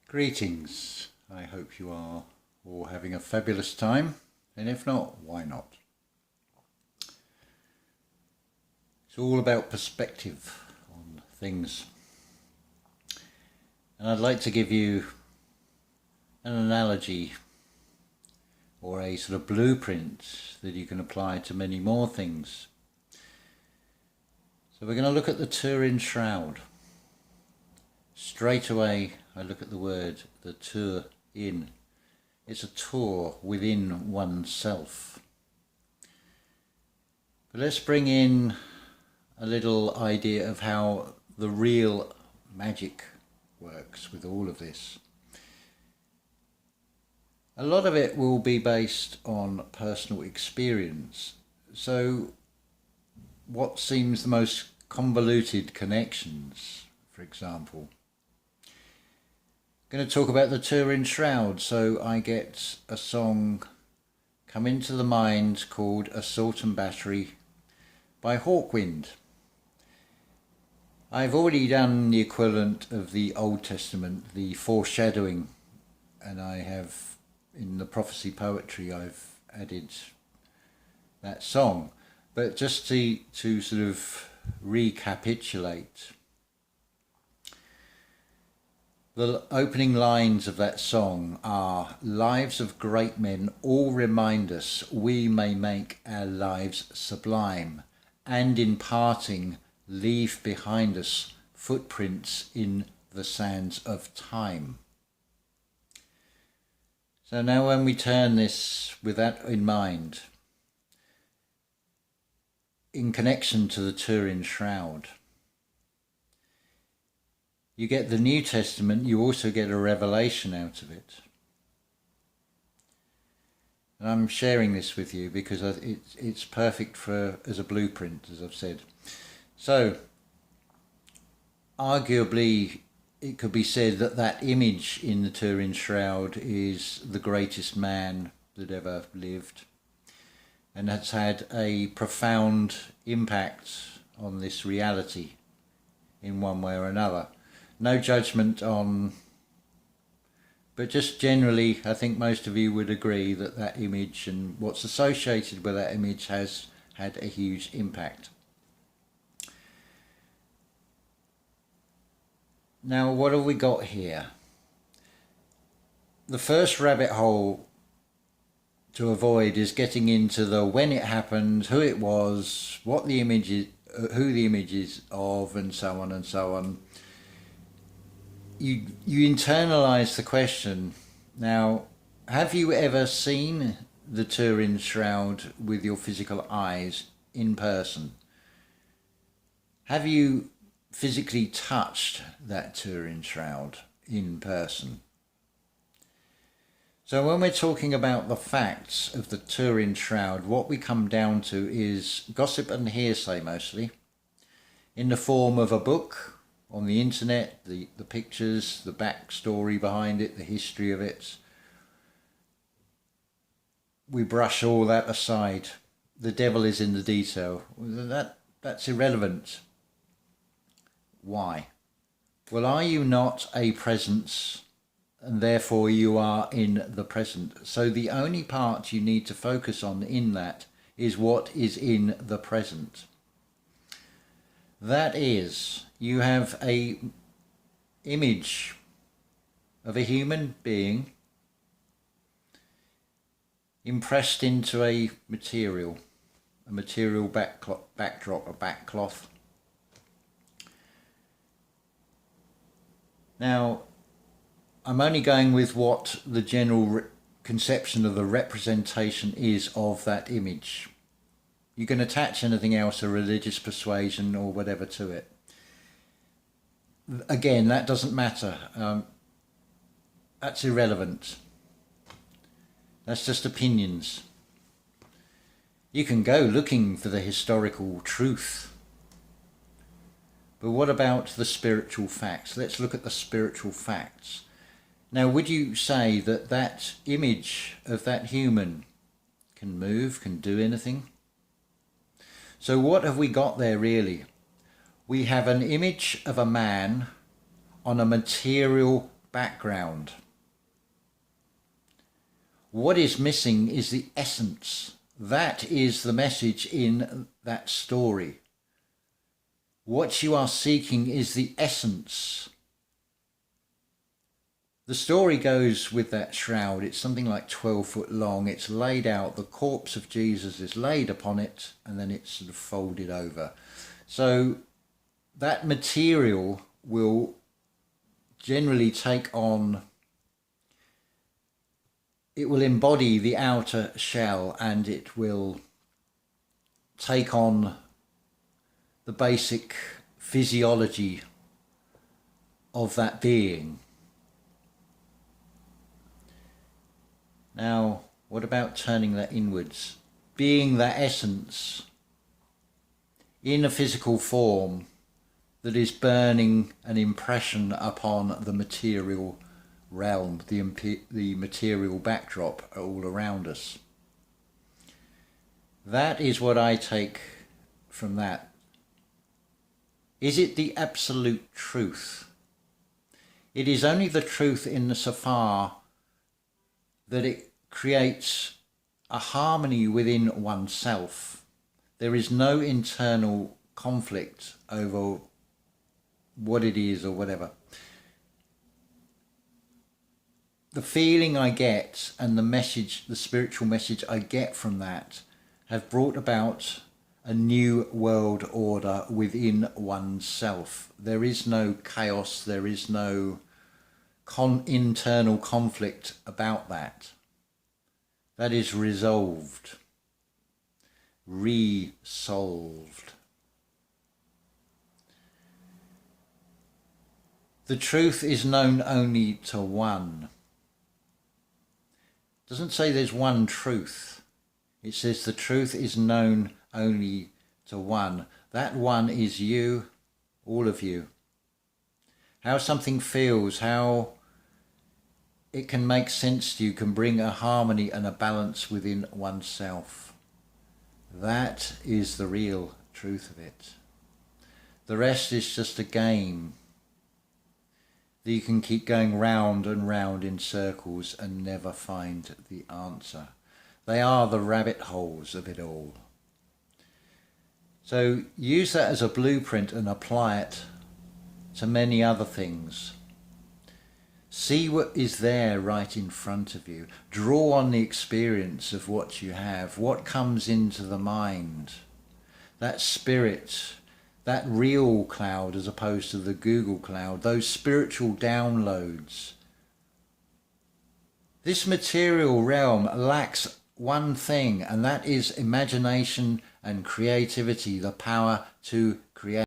Greetings. I hope you are all having a fabulous time, and if not, why not? It's all about perspective on things. And I'd like to give you an analogy or a sort of blueprint that you can apply to many more things. So we're going to look at the Turin Shroud. Straight away I look at the word, the tour in. It's a tour within oneself. But let's bring in a little idea of how the real magic works with all of this. A lot of it will be based on personal experience. So what seems the most convoluted connections, for example? I'm going to talk about the Turin Shroud. So I get a song come into the mind called Assault and Battery by Hawkwind. I've already done the equivalent of the Old Testament, the foreshadowing, and I have, in the prophecy poetry, I've added that song. But just to sort of recapitulate, the opening lines of that song are, "Lives of great men all remind us we may make our lives sublime, and in parting leave behind us footprints in the sands of time." So now when we turn this with that in mind, in connection to the Turin Shroud, you get the New Testament, you also get a revelation out of it. And I'm sharing this with you because it's perfect as a blueprint, as I've said. So, arguably, it could be said that that image in the Turin Shroud is the greatest man that ever lived, and has had a profound impact on this reality in one way or another. No judgment on, but just generally, I think most of you would agree that that image and what's associated with that image has had a huge impact. Now, what have we got here? The first rabbit hole to avoid is getting into the when it happened, who it was, what the image is, who the image is of, and so on and so on. You internalize the question. Now, have you ever seen the Turin Shroud with your physical eyes in person? Have you physically touched that Turin Shroud in person? So when we're talking about the facts of the Turin Shroud, what we come down to is gossip and hearsay mostly, in the form of a book, on the internet, the pictures, the backstory behind it, the history of it. We brush all that aside. The devil is in the detail. That's irrelevant. Why? Well, are you not a presence, and therefore you are in the present? So the only part you need to focus on in that is what is in the present. That is, you have a image of a human being impressed into a material backdrop, a backcloth. Now, I'm only going with what the general conception of the representation is of that image. You can attach anything else, a religious persuasion or whatever, to it. Again, that doesn't matter. That's irrelevant. That's just opinions. You can go looking for the historical truth. But what about the spiritual facts? Let's look at the spiritual facts. Now, would you say that that image of that human can move, can do anything? So what have we got there really? We have an image of a man on a material background. What is missing is the essence. That is the message in that story. What you are seeking is the essence. The story goes with that shroud. It's something like 12 foot long. It's laid out. The corpse of Jesus is laid upon it, and then it's sort of folded over. So that material will generally take on, it will embody the outer shell, and it will take on the basic physiology of that being. Now, what about turning that inwards? Being that essence in a physical form that is burning an impression upon the material realm, the material backdrop all around us. That is what I take from that. Is it the absolute truth? It is only the truth in the so far that it creates a harmony within oneself. There is no internal conflict over what it is or whatever. The feeling I get and the message, the spiritual message I get from that, have brought about a new world order within oneself. There is no chaos, there is no internal conflict about that. That is resolved, resolved. The truth is known only to one. It doesn't say there's one truth. It says the truth is known only to one. That one is you, all of you. How something feels, how it can make sense to you, can bring a harmony and a balance within oneself. That is the real truth of it. The rest is just a game that you can keep going round and round in circles and never find the answer. They are the rabbit holes of it all. So use that as a blueprint and apply it to many other things. See what is there right in front of you. Draw on the experience of what you have, what comes into the mind. That spirit, that real cloud as opposed to the Google cloud, those spiritual downloads. This material realm lacks one thing, and that is imagination and creativity, the power to create.